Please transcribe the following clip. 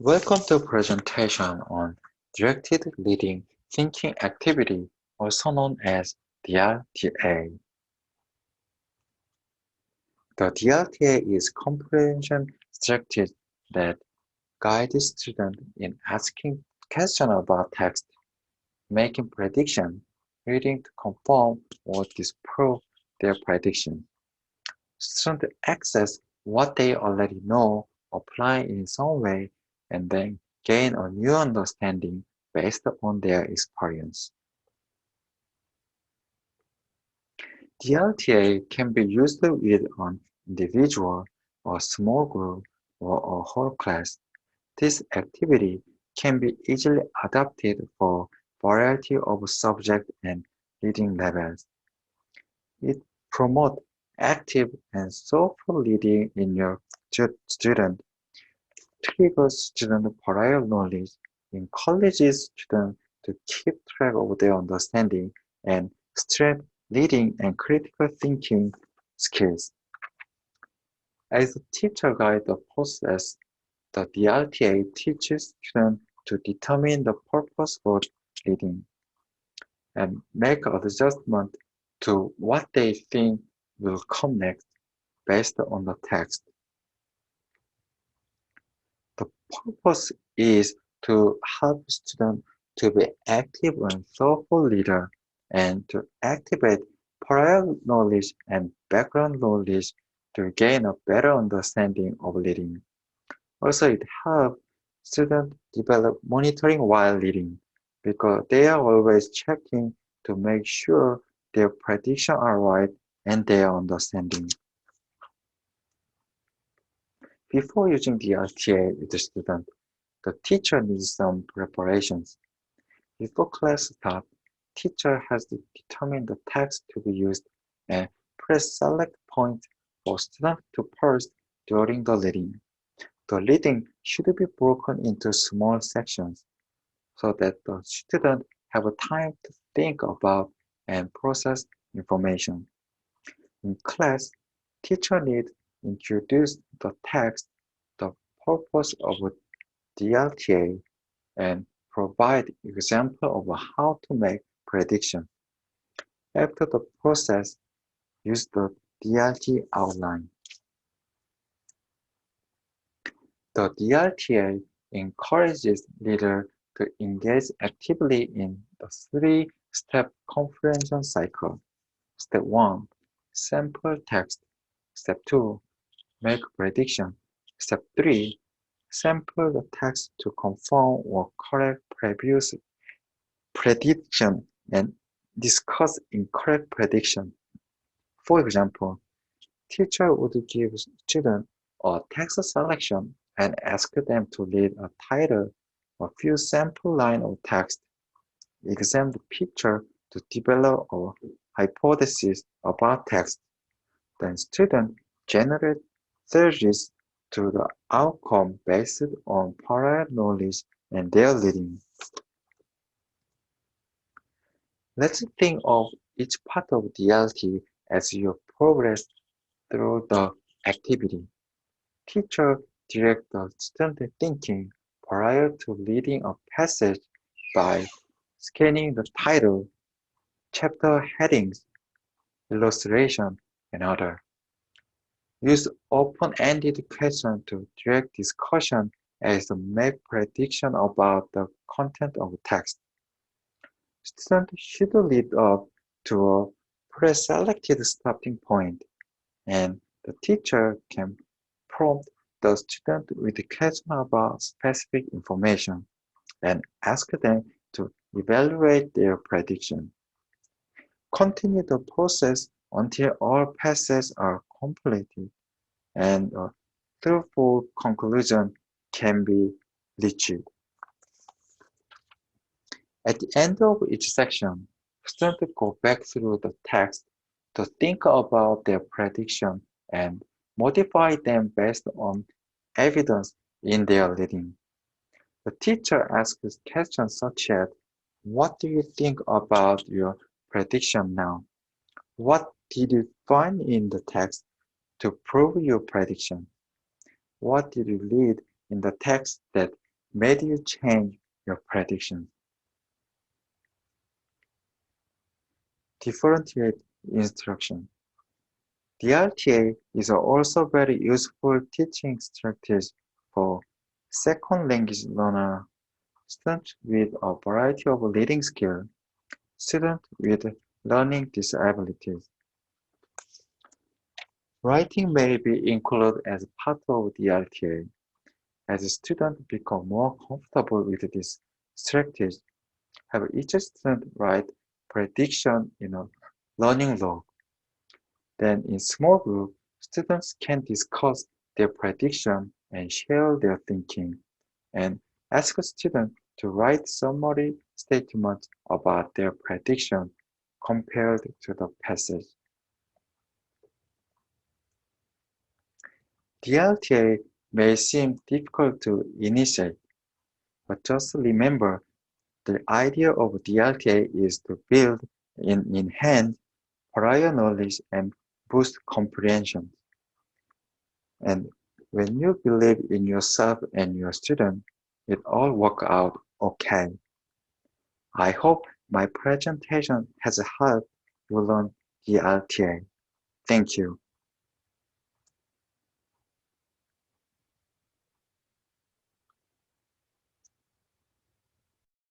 Welcome to presentation on Directed Reading Thinking Activity, also known as DRTA. The DRTA is comprehension structure that guides students in asking questions about text, making predictions, reading to confirm or disprove their prediction. Students access what they already know, apply in some way, and then gain a new understanding based on their experience. DLTA can be used with an individual, a small group, or a whole class. This activity can be easily adapted for variety of subject and reading levels. It promotes active and thoughtful reading in your student, triggers student prior knowledge, encourages students to keep track of their understanding, and strengthens reading and critical thinking skills. As a teacher guide the process, the DRTA teaches students to determine the purpose for reading and make adjustments to what they think will come next based on the text. The purpose is to help students to be active and thoughtful reader and to activate prior knowledge and background knowledge to gain a better understanding of reading. Also, it helps students develop monitoring while reading because they are always checking to make sure their predictions are right and their understanding. Before using the RTA with the student, the teacher needs some preparations. Before class starts, teacher has to determine the text to be used and press select point for student to pause during the reading. The reading should be broken into small sections so that the student have a time to think about and process information. In class, teacher need introduce the text, the purpose of DLTA, and provide example of how to make prediction. After the process, use the DLT outline. The DRTA encourages readers to engage actively in the three-step comprehension cycle. Step 1. Sample text. Step 2. Make prediction. Step 3. Sample the text to confirm or correct previous prediction and discuss incorrect prediction. For example, teacher would give students a text selection and ask them to read a title, a few sample lines of text, examine the picture to develop a hypothesis about text. Then students generate theories to the outcome based on prior knowledge and their reading. Let's think of each part of DLT as you progress through the activity. Teacher direct the student thinking prior to reading a passage by scanning the title, chapter headings, illustration, and other. Use open-ended questions to direct discussion as to make prediction about the content of text. Students should lead up to a pre-selected starting point, and the teacher can prompt the student with a question about specific information and ask them to evaluate their prediction. Continue the process until all passes are completed and a thoughtful conclusion can be reached. At the end of each section, students go back through the text to think about their prediction and modify them based on evidence in their reading. The teacher asks questions such as, what do you think about your prediction now? What did you find in the text to prove your prediction? What did you read in the text that made you change your predictions? Differentiate instruction. DRTA is also very useful teaching strategy for second language learner, students with a variety of reading skills, students with learning disabilities. Writing may be included as part of DRTA. As students become more comfortable with this strategy, have each student write prediction in a learning log. Then in small group, students can discuss their prediction and share their thinking, and ask students to write summary statements about their prediction compared to the passage. DLTA may seem difficult to initiate, but just remember the idea of DLTA is to build and enhance prior knowledge and boost comprehension. And when you believe in yourself and your student, it all work out okay. I hope my presentation has helped you learn DLTA. Thank you.